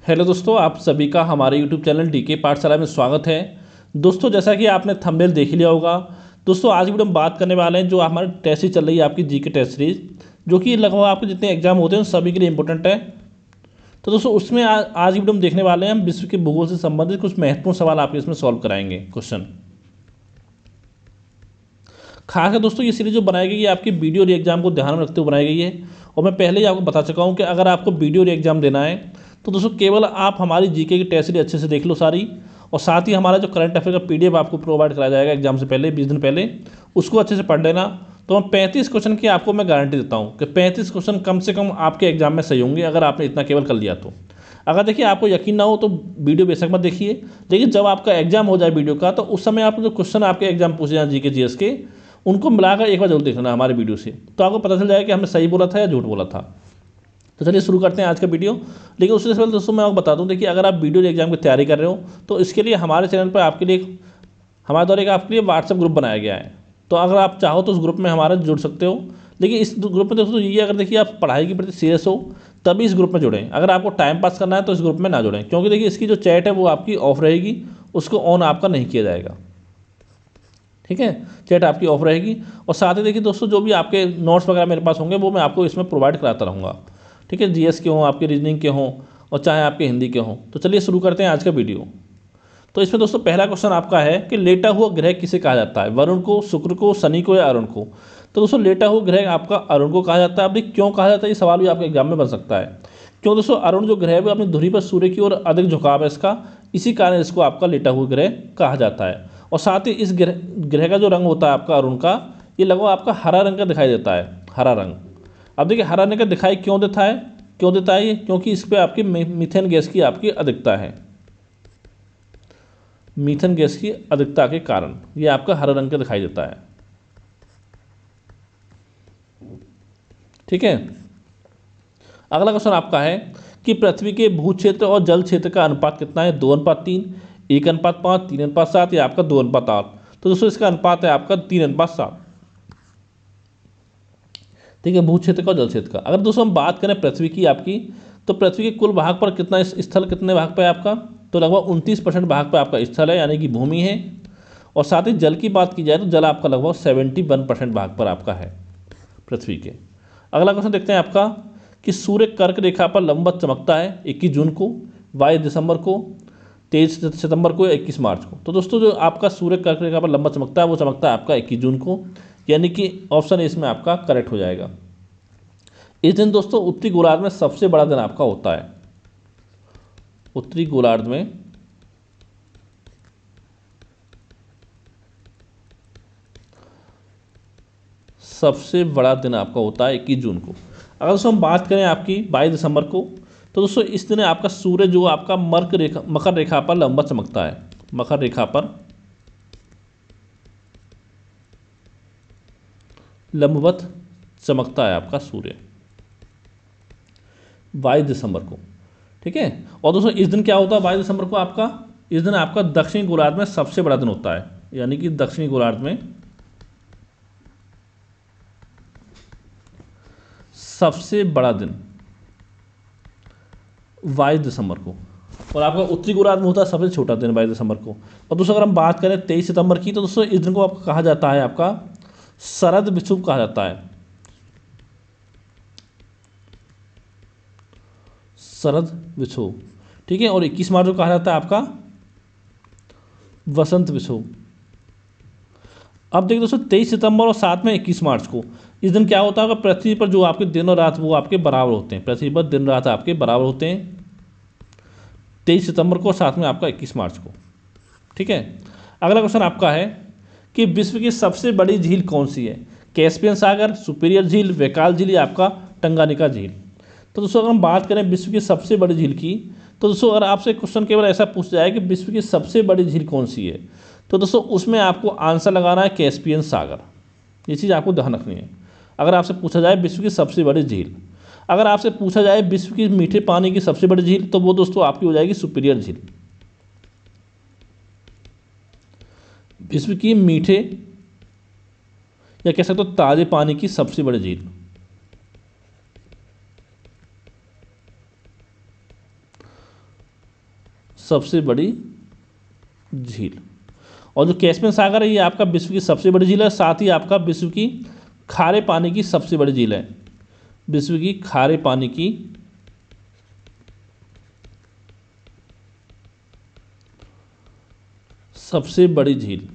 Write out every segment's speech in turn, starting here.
Hello दोस्तों, आप सभी का हमारे यूट्यूब चैनल डीके पाठशाला में स्वागत है। दोस्तों, जैसा कि आपने थंबनेल देख लिया होगा, दोस्तों आज की वीडियो में बात करने वाले हैं जो हमारी टेस्ट सीरीज चल रही है आपकी जीके टेस्ट सीरीज, जो कि लगभग आपके जितने एग्जाम होते हैं उन सभी के लिए इंपॉर्टेंट है। तो दोस्तों उसमें आज की वीडियो में देखने वाले हैं हम विश्व के भूगोल से संबंधित कुछ महत्वपूर्ण सवाल आपके इसमें सॉल्व कराएंगे क्वेश्चन। खासकर दोस्तों ये सीरीज जो बनाई गई है आपकी वीडियो और एग्जाम को ध्यान में रखते हुए बनाई गई है। और मैं पहले ही आपको बता चुका हूँ कि अगर आपको वीडियो और एग्जाम देना है तो दोस्तों केवल आप हमारी जीके की टेस्ट सीरीज अच्छे से देख लो सारी, और साथ ही हमारा जो करंट अफेयर का पीडीएफ आपको प्रोवाइड कराया जाएगा एग्जाम से पहले 20 दिन पहले, उसको अच्छे से पढ़ लेना। तो हम 35 क्वेश्चन की आपको मैं गारंटी देता हूँ कि 35 क्वेश्चन कम से कम आपके एग्जाम में सही होंगे अगर आपने इतना केवल कर लिया तो। अगर देखिए आपको यकीन ना हो तो वीडियो बेशक मत देखिए, लेकिन जब आपका एग्जाम हो जाए वीडियो का तो उस समय आप जो क्वेश्चन आपके एग्जाम पूछे जाए जीके जीएस के, उनको मिलाकर एक बार जरूर देखना हमारे वीडियो से, तो आपको पता चल जाएगा कि हमने सही बोला था या झूठ बोला था। तो चलिए शुरू करते हैं आज का वीडियो। लेकिन उससे पहले दोस्तों मैं आपको बता दूं, देखिए अगर आप वीडियो एग्जाम की तैयारी कर रहे हो तो इसके लिए हमारे चैनल पर आपके लिए हमारे द्वारा एक आपके लिए व्हाट्सएप ग्रुप बनाया गया है। तो अगर आप चाहो तो उस ग्रुप में हमारा जुड़ सकते हो। लेकिन इस ग्रुप में दोस्तों ये अगर देखिए आप पढ़ाई के प्रति सीरियस हो तभी इस ग्रुप में जुड़ें। अगर आपको टाइम पास करना है तो इस ग्रुप में ना जुड़ें, क्योंकि देखिए इसकी जो चैट है वो आपकी ऑफ रहेगी, उसको ऑन आपका नहीं किया जाएगा। ठीक है, चैट आपकी ऑफ रहेगी। और साथ ही देखिए दोस्तों जो भी आपके नोट्स वगैरह मेरे पास होंगे वो मैं आपको इसमें प्रोवाइड कराता रहूँगा। ठीक है, जीएस के हों, आपके रीजनिंग के हों, और चाहे आपके हिंदी के हों। तो चलिए शुरू करते हैं आज का वीडियो। तो इसमें दोस्तों पहला क्वेश्चन आपका है कि लेटा हुआ ग्रह किसे कहा जाता है, वरुण को, शुक्र को, शनि को या अरुण को। तो दोस्तों लेटा हुआ ग्रह आपका अरुण को कहा जाता है। अब क्यों कहा जाता है, ये सवाल भी आपके एग्जाम में बन सकता है। क्यों दोस्तों, अरुण जो ग्रह है वो अपनी धुरी पर सूर्य की ओर अधिक झुकाव है इसका, इसी कारण इसको आपका लेटा हुआ ग्रह कहा जाता है। और साथ ही इस ग्रह का जो रंग होता है आपका अरुण का, ये लगभग आपका हरा रंग का दिखाई देता है, हरा रंग। अब देखिए हरा रंग का दिखाई क्यों देता है ये, क्योंकि इस पर आपकी मीथेन गैस की आपकी अधिकता है। मीथेन गैस की अधिकता के कारण ये आपका हरा रंग का दिखाई देता है। ठीक है, अगला क्वेश्चन आपका है कि पृथ्वी के भू क्षेत्र और जल क्षेत्र का अनुपात कितना है, 2:3, 1:5, 3:7 या आपका 2:8। तो दोस्तों इसका अनुपात है आपका 3:7। ठीक है, भू क्षेत्र का और जल क्षेत्र का। अगर दोस्तों हम बात करें पृथ्वी की आपकी, तो पृथ्वी के कुल भाग पर कितना स्थल कितने भाग पर है आपका, तो लगभग 29% भाग पर आपका स्थल है, यानी कि भूमि है। और साथ ही जल की बात की जाए तो जल आपका लगभग 71% भाग पर आपका है पृथ्वी के। अगला क्वेश्चन देखते हैं आपका कि सूर्य कर्क रेखा पर लंबवत चमकता है 21 जून को, 22 दिसंबर को, 23 सितंबर को या 21 मार्च को। तो दोस्तों जो आपका सूर्य कर्क रेखा पर लंबवत चमकता है वो चमकता है आपका 21 जून को, यानी कि ऑप्शन इसमें आपका करेक्ट हो जाएगा। इस दिन दोस्तों उत्तरी गोलार्ध में सबसे बड़ा दिन आपका होता है। उत्तरी गोलार्ध में सबसे बड़ा दिन आपका होता है 21 जून को। अगर दोस्तों हम बात करें आपकी 22 दिसंबर को, तो दोस्तों इस दिन आपका सूर्य जो आपका मकर रेखा पर लंबवत चमकता है, मकर रेखा पर लंबवत चमकता है आपका सूर्य 22 दिसंबर को। ठीक है, और दोस्तों इस दिन क्या होता है 22 दिसंबर को आपका, इस दिन आपका दक्षिणी गोलार्ध में सबसे बड़ा दिन होता है, यानी कि दक्षिणी गोलार्ध में सबसे बड़ा दिन 22 दिसंबर को। और आपका उत्तरी गोलार्ध में होता है सबसे छोटा दिन 22 दिसंबर को। और दोस्तों अगर हम बात करें 23 सितंबर की, तो दोस्तों इस दिन को आपको कहा जाता है आपका शरद विषुव कहा जाता है, शरद विषुव। ठीक है, और 21 मार्च को कहा जाता है आपका वसंत विषुव। अब देखिए दोस्तों 23 सितंबर और साथ में 21 मार्च को, इस दिन क्या होता है, पृथ्वी पर जो आपके दिन और रात वो आपके बराबर होते हैं, पृथ्वी पर दिन रात आपके बराबर होते हैं 23 सितंबर को, साथ में आपका 21 मार्च को। ठीक है, अगला क्वेश्चन आपका है कि विश्व की सबसे बड़ी झील कौन सी है, कैस्पियन सागर, सुपीरियर झील, वैकाल झील या आपका टंगानिका झील। तो दोस्तों अगर हम बात करें विश्व की सबसे बड़ी झील की, तो दोस्तों अगर आपसे क्वेश्चन केवल ऐसा पूछ जाए कि विश्व की सबसे बड़ी झील कौन सी है, तो दोस्तों उसमें आपको आंसर लगाना है कैस्पियन सागर। ये चीज़ आपको ध्यान रखनी है। अगर आपसे पूछा जाए विश्व की सबसे बड़ी झील, अगर आपसे पूछा जाए विश्व की मीठे पानी की सबसे बड़ी झील, तो वो दोस्तों आपकी हो जाएगी सुपीरियर झील। विश्व की मीठे या कह सकते हो ताजे पानी की सबसे बड़ी झील, सबसे बड़ी झील। और जो कैस्पियन सागर है ये आपका विश्व की सबसे बड़ी झील है, साथ ही आपका विश्व की खारे पानी की सबसे बड़ी झील है। विश्व की खारे पानी की सबसे बड़ी झील।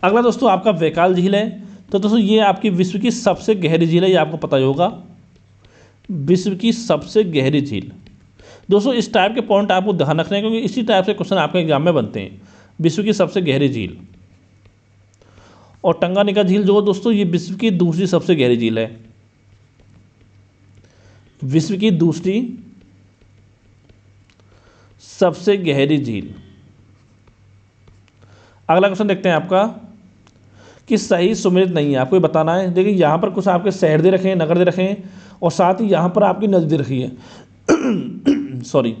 अगला दोस्तों आपका बैकाल झील है। तो दोस्तों ये आपकी विश्व की सबसे गहरी झील है, ये आपको पता ही होगा, विश्व की सबसे गहरी झील। दोस्तों इस टाइप के पॉइंट आपको ध्यान रखने हैं, क्योंकि इसी टाइप से क्वेश्चन आपके एग्जाम में बनते हैं। विश्व की सबसे गहरी झील। और टंगानिका झील जो दोस्तों ये विश्व की दूसरी सबसे गहरी झील है, विश्व की दूसरी सबसे गहरी झील। अगला क्वेश्चन देखते हैं आपका कि सही सुमेलित नहीं है, आपको ये बताना है। देखिए यहाँ पर कुछ आपके शहर दे रखे हैं, नगर दे रखे हैं, और साथ ही यहाँ पर आपकी नदी दे रखी है सॉरी,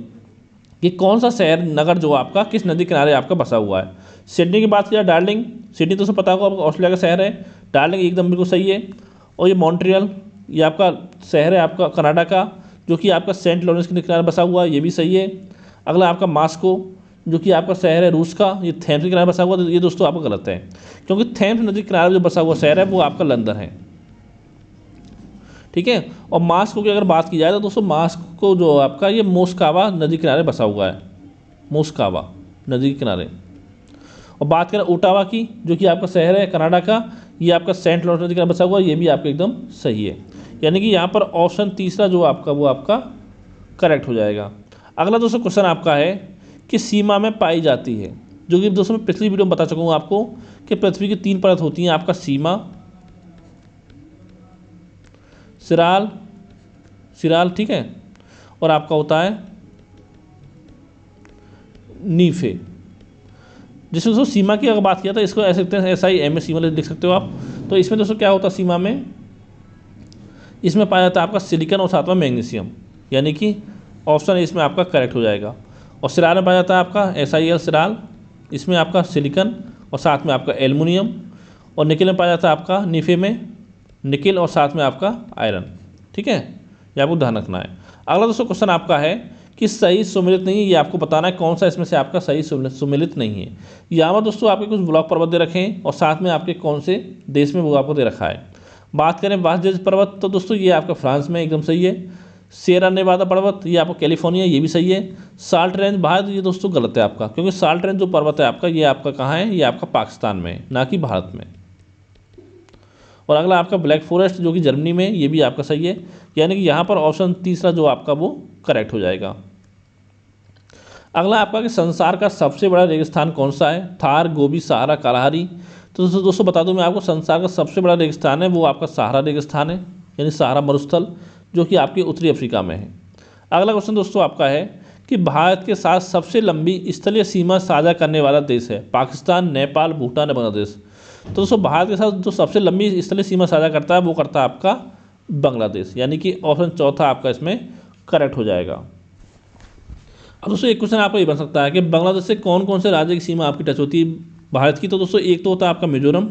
कि कौन सा शहर नगर जो आपका किस नदी किनारे आपका बसा हुआ है। सिडनी की बात किया, डार्लिंग, सिडनी तो पता होगा आपको, ऑस्ट्रेलिया का शहर है। डार्लिंग एकदम बिल्कुल सही है। और ये मॉन्ट्रियल, ये आपका शहर है आपका कनाडा का, जो कि आपका सेंट लॉरेंस के किनारे बसा हुआ है, ये भी सही है। अगला आपका मास्को, जो कि आपका शहर है रूस का, ये थेम्स के किनारे बसा हुआ, तो ये दोस्तों आपको गलत है, क्योंकि थेम्स नदी के किनारे जो बसा हुआ शहर है वो आपका लंदन है। ठीक है। और मास्को की अगर बात की जाए तो दोस्तों मास्को जो आपका ये मोस्कावा नदी के किनारे बसा हुआ है, मोस्कावा नदी के किनारे। और बात करें ओटावा की, जो कि आपका शहर है कनाडा का, ये आपका सेंट लॉरेंस नदी के किनारे बसा हुआ है, ये भी आपका एकदम सही है। यानी कि यहाँ पर ऑप्शन तीसरा जो आपका वो आपका करेक्ट हो जाएगा। अगला दोस्तों क्वेश्चन आपका है कि सीमा में पाई जाती है, जो कि दोस्तों मैं पिछली वीडियो में बता चुका हूँ आपको कि पृथ्वी की 3 परत होती हैं, आपका सीमा, सिराल, ठीक है, और आपका होता है नीफे। जिसमें दोस्तों सीमा की अगर बात किया तो इसको ऐसे लिखते हैं, SIMA सीमा लिख सकते हो आप। तो इसमें दोस्तों क्या होता है सीमा में, इसमें पाया जाता है आपका सिलिकॉन और साथ में मैग्नीशियम, यानी कि ऑप्शन इसमें आपका करेक्ट हो जाएगा। और सिराल में पाया जाता है आपका SIL सिराल, इसमें आपका सिलिकॉन और साथ में आपका एल्युमिनियम। और निकल में पाया जाता है आपका नीफे में निकल और साथ में आपका आयरन। ठीक है, ये आपको ध्यान रखना है। अगला दोस्तों क्वेश्चन आपका है कि सही सुमेलित नहीं है, ये आपको बताना है कौन सा इसमें से आपका सही सुमेलित नहीं है। यहाँ पर दोस्तों आपके कुछ ब्लॉक पर्वत दे रखे हैं और साथ में आपके कौन से देश में वो आपको दे रखा है। बात करें वासजेज पर्वत, तो दोस्तों ये आपका फ्रांस में एकदम सही है। सिएरा नेवादा पर्वत ये आपका कैलिफोर्निया, ये भी सही है। साल्ट रेंज भारत, ये दोस्तों गलत है आपका, क्योंकि साल्ट रेंज जो पर्वत है आपका ये आपका कहाँ है, ये आपका पाकिस्तान में है, ना कि भारत में। और अगला आपका ब्लैक फॉरेस्ट जो कि जर्मनी में, ये भी आपका सही है। यानी कि यहाँ पर ऑप्शन तीसरा जो आपका वो करेक्ट हो जाएगा। अगला आपका कि संसार का सबसे बड़ा रेगिस्तान कौन सा है, थार, गोबी, सहारा, कालाहारी। तो दोस्तों बता दूं मैं आपको, संसार का सबसे बड़ा रेगिस्तान है वो आपका सहारा रेगिस्तान है, यानी सहारा मरुस्थल, जो कि आपके उत्तरी अफ्रीका में है। अगला क्वेश्चन दोस्तों आपका है कि भारत के साथ सबसे लंबी स्थलीय सीमा साझा करने वाला देश है, पाकिस्तान, नेपाल, भूटान या बांग्लादेश। तो दोस्तों भारत के साथ जो सबसे लंबी स्थलीय सीमा साझा करता है वो करता है आपका बांग्लादेश, यानी कि ऑप्शन चौथा आपका इसमें करेक्ट हो जाएगा। अब दोस्तों एक क्वेश्चन आपका ये बन सकता है कि बांग्लादेश से कौन कौन से राज्य की सीमा आपकी टच होती है भारत की। तो दोस्तों एक तो होता है आपका मिजोरम,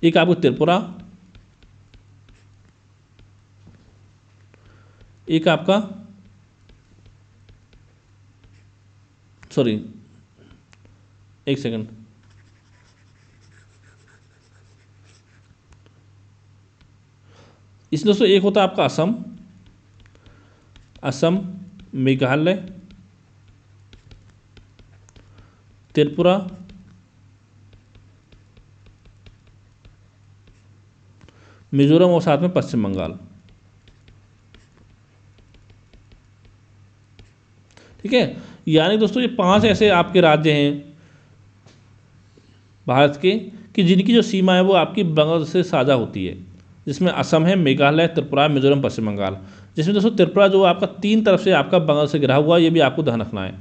एक आपको त्रिपुरा, एक आपका एक सेकंड, इस दोस्तों एक होता है आपका असम, मेघालय, त्रिपुरा, मिजोरम और साथ में पश्चिम बंगाल। ठीक है, यानी दोस्तों ये 5 ऐसे आपके राज्य हैं भारत के कि जिनकी जो सीमा है वो आपकी बांग्लादेश से साझा होती है, जिसमें असम है, मेघालय, त्रिपुरा, मिजोरम, पश्चिम बंगाल। जिसमें दोस्तों त्रिपुरा जो आपका 3 तरफ से आपका बांग्लादेश से घिरा हुआ है, ये भी आपको ध्यान रखना है,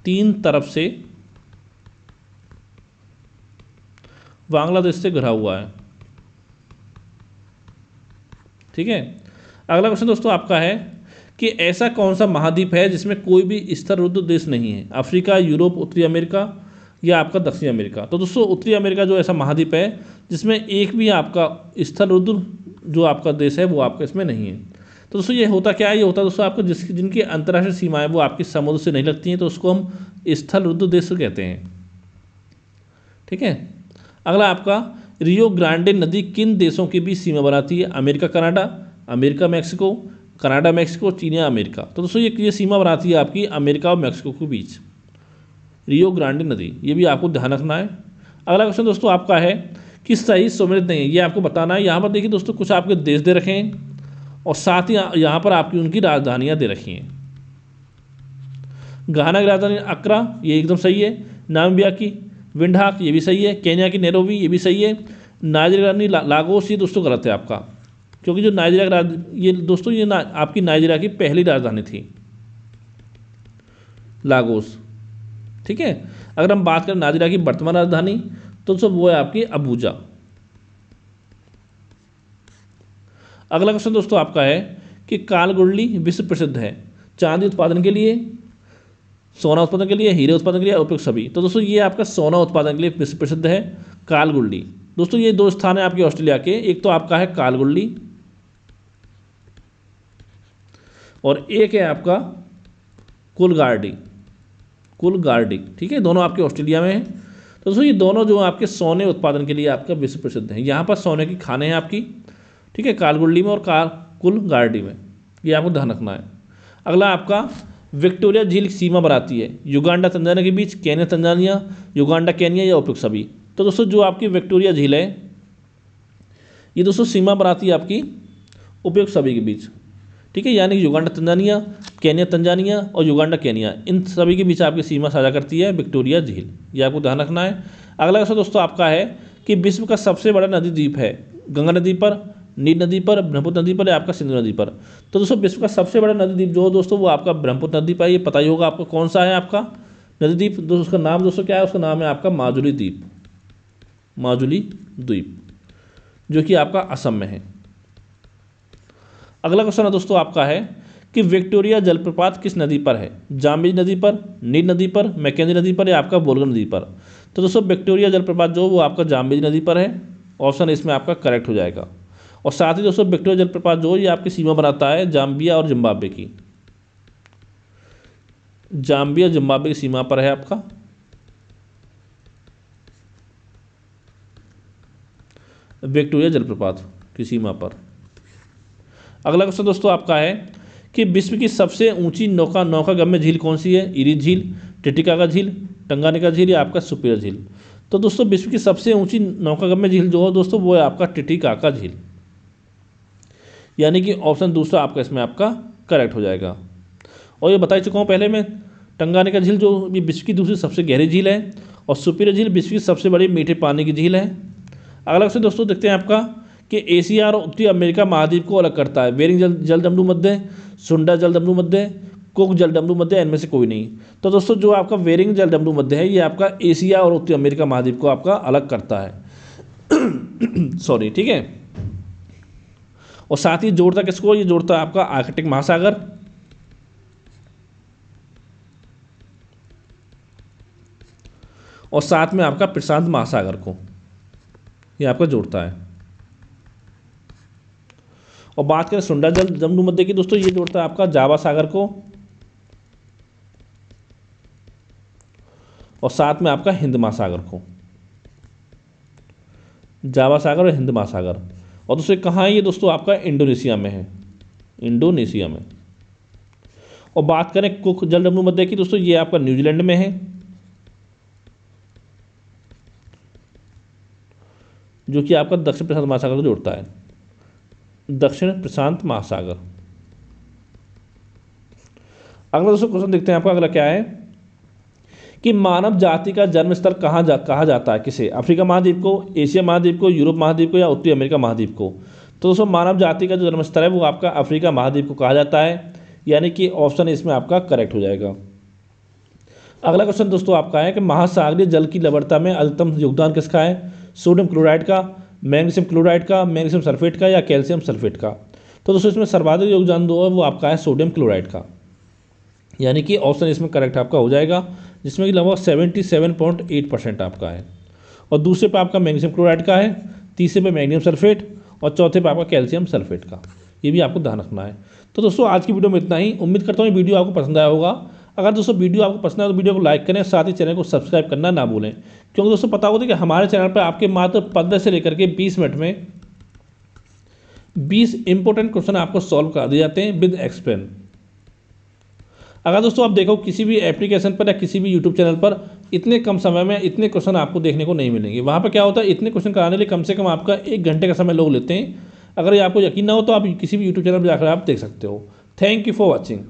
3 तरफ से बांग्लादेश से घिरा हुआ है। ठीक है। अगला क्वेश्चन दोस्तों आपका है कि ऐसा कौन सा महाद्वीप है जिसमें कोई भी स्थिररुद्ध देश नहीं है, अफ्रीका, यूरोप, उत्तरी अमेरिका या आपका दक्षिण अमेरिका। तो दोस्तों उत्तरी अमेरिका जो ऐसा महाद्वीप है जिसमें एक भी आपका स्थिररुद्ध जो आपका देश है वो आपका इसमें नहीं है। तो दोस्तों ये होता क्या है, ये होता है दोस्तों आपको जिनकी अंतर्राष्ट्रीय सीमाएं वो आपकी समुद्र से नहीं लगती हैं, तो उसको हम स्थल रुद्ध देश कहते हैं। ठीक है। अगला आपका रियो ग्रांडे नदी किन देशों के बीच सीमा बनाती है? America Canada, America Mexico, Canada Mexico, चीन या अमेरिका। तो दोस्तों ये सीमा बनाती है आपकी अमेरिका और मैक्सिको के बीच, रियो ग्रांडे नदी, ये भी आपको ध्यान रखना है। अगला क्वेश्चन दोस्तों आपका है कि सही सम्मिलित नहीं है, ये आपको बताना है। यहाँ पर देखिए दोस्तों कुछ आपके देश दे रखे हैं और साथ ही यहाँ पर आपकी उनकी राजधानियाँ दे रखी हैं। घाना की राजधानी अक्रा, ये एकदम सही है। नामीबिया की विंडहाक, ये भी सही है। केन्या की नैरोबी, ये भी सही है। नाइजीरिया की लागोस, ये दोस्तों गलत है आपका, क्योंकि जो नाइजीरिया ये दोस्तों ये आपकी नाइजीरिया की पहली राजधानी थी लागोस। ठीक है। अगर हम बात करें नाइजीरिया की वर्तमान राजधानी तो दोस्तों वो है आपकी अबूजा। अगला क्वेश्चन दोस्तों आपका है कि कालगुडली विश्व प्रसिद्ध है चांदी उत्पादन के लिए, सोना उत्पादन के लिए, हीरे उत्पादन के लिए, उपयुक्त सभी। तो दोस्तों ये आपका सोना उत्पादन के लिए विश्व प्रसिद्ध है कालगुडली। दोस्तों ये दो स्थान है आपके ऑस्ट्रेलिया के, एक तो आपका है कालगुडली और एक है आपका कुलगार्डी। ठीक है, दोनों आपके ऑस्ट्रेलिया में है। तो दोस्तों ये दोनों जो आपके सोने उत्पादन के लिए आपका विश्व प्रसिद्ध है। यहाँ पर सोने की खाने हैं आपकी, ठीक है, कालगुडली में और कुलगार्डी में, ये आपको ध्यान रखना है। अगला आपका विक्टोरिया झील की सीमा बनाती है युगांडा तंजानिया के बीच, केन्या तंजानिया, युगांडा केन्या या उपयुक्त सभी। तो दोस्तों जो आपकी विक्टोरिया झील है ये दोस्तों सीमा बनाती है आपकी उपयुक्त सभी के बीच। ठीक है, यानी कि युगांडा तंजानिया, केन्या तंजानिया और युगांडा केन्या, इन सभी के बीच आपकी सीमा साझा करती है विक्टोरिया झील, ये आपको ध्यान रखना है। अगला क्वेश्चन दोस्तों आपका है कि विश्व का सबसे बड़ा नदी द्वीप है गंगा नदी पर, नील नदी पर, ब्रह्मपुत्र नदी पर या आपका सिंधु नदी पर। तो दोस्तों विश्व का सबसे बड़ा नदी द्वीप जो है दोस्तों वो आपका ब्रह्मपुत्र नदी पर, ये पता ही होगा आपको कौन सा है आपका नदी द्वीप। दोस्तों उसका नाम दोस्तों क्या है, उसका नाम है आपका माजुली द्वीप, जो कि आपका असम में है। अगला क्वेश्चन है दोस्तों आपका है कि विक्टोरिया जलप्रपात किस नदी पर है? जाम्बेजी नदी पर, नील नदी पर, मैकेंजी नदी पर या आपका बोलगन नदी पर। तो दोस्तों विक्टोरिया जलप्रपात जो वो आपका जाम्बेजी नदी पर है, ऑप्शन इसमें आपका करेक्ट हो जाएगा। और साथ ही दोस्तों विक्टोरिया जलप्रपात जो ये आपकी सीमा बनाता है जाम्बिया और जिम्बाब्वे की, जाम्बिया जिम्बाब्वे की सीमा पर है आपका। विक्टोरिया जलप्रपात की सीमा पर। अगला क्वेश्चन दोस्तों आपका है कि विश्व की सबसे ऊंची नौकागम्य झील कौन सी है? इरिस झील, टिटिकाका झील, टंगानिका झील या आपका सुपिरियर झील। तो दोस्तों विश्व की सबसे ऊंची नौकागम्य झील जो है दोस्तों वो है आपका टिटिकाका झील, यानी कि ऑप्शन दूसरा आपका इसमें आपका करेक्ट हो जाएगा। और ये बता चुका हूँ पहले मैं, टंगानिका झील जो ये विश्व की दूसरी सबसे गहरी झील है और सुपिरियर झील विश्व की सबसे बड़ी मीठे पानी की झील है। अगला क्वेश्चन दोस्तों देखते हैं आपका कि एशिया और उत्तरी अमेरिका महाद्वीप को अलग करता है बेरिंग जलदंडू मध्य, सुंडा जलदंडू मध्य, कुक जलदंडू मध्य, इनमें से कोई नहीं। तो दोस्तों जो आपका बेरिंग जलदंडू मध्य है ये आपका एशिया और उत्तरी अमेरिका महाद्वीप को आपका अलग करता है सॉरी, ठीक है। और साथ ही जोड़ता किसको? ये जोड़ता है आपका आर्कटिक महासागर और साथ में आपका प्रशांत महासागर को, ये आपका जोड़ता है। और बात करें सुंडा जलदंडू मध्य की दोस्तों, ये जोड़ता है आपका जावा सागर को और साथ में आपका हिंद महासागर को, जावा सागर और हिंद महासागर। और दोस्तों कहाँ है ये दोस्तों? आपका इंडोनेशिया में है, इंडोनेशिया में। और बात करें कुक जलदंडू मध्य की दोस्तों, ये आपका न्यूजीलैंड में है, जो कि आपका दक्षिण प्रशांत महासागर को जोड़ता है, दक्षिण प्रशांत महासागर। अगला दोस्तों क्वेश्चन देखते हैं आपका, अगला क्या है कि मानव जाति का जन्म स्थल कहा जाता है किसे? अफ्रीका महाद्वीप को, एशिया महाद्वीप को, यूरोप महाद्वीप को या उत्तरी अमेरिका महाद्वीप को। तो दोस्तों मानव जाति का जो जन्म स्थल है वो आपका अफ्रीका महाद्वीप को कहा जाता है, यानी कि ऑप्शन इसमें आपका करेक्ट हो जाएगा। अगला क्वेश्चन दोस्तों आपका है कि महासागरीय जल की लवणता में अधिकतम योगदान किसका है? सोडियम क्लोराइड का, मैग्नीशियम क्लोराइड का, मैग्नीशियम सल्फेट का या कैल्शियम सल्फेट का। तो दोस्तों इसमें सर्वाधिक योगदान जो है वो आपका है सोडियम क्लोराइड का, यानी कि ऑप्शन इसमें करेक्ट आपका हो जाएगा, जिसमें कि लगभग 77.8% आपका है। और दूसरे पे आपका मैग्नीशियम क्लोराइड का है, तीसरे पे मैग्नीशियम सल्फेट और चौथे पे आपका कैल्शियम सल्फेट का। ये भी आपको ध्यान रखना है। तो दोस्तों आज की वीडियो में इतना ही। उम्मीद करता हूँ वीडियो आपको पसंद आया होगा। अगर दोस्तों वीडियो आपको पसंद आए तो वीडियो को लाइक करें, साथ ही चैनल को सब्सक्राइब करना ना भूलें, क्योंकि दोस्तों पता होता है कि हमारे चैनल पर आपके मात्र 15 से लेकर के 20 मिनट में 20 इंपॉर्टेंट क्वेश्चन आपको सॉल्व कर दिए जाते हैं विद एक्सप्लेन। अगर दोस्तों आप देखो किसी भी एप्लीकेशन पर या किसी भी यूट्यूब चैनल पर इतने कम समय में इतने क्वेश्चन आपको देखने को नहीं मिलेंगे। वहाँ पर क्या होता है, इतने क्वेश्चन कराने के लिए कम से कम आपका 1 घंटे का समय लोग लेते हैं। अगर ये आपको यकीन ना हो तो आप किसी भी यूट्यूब चैनल पर जाकर आप देख सकते हो। Thank you for watching.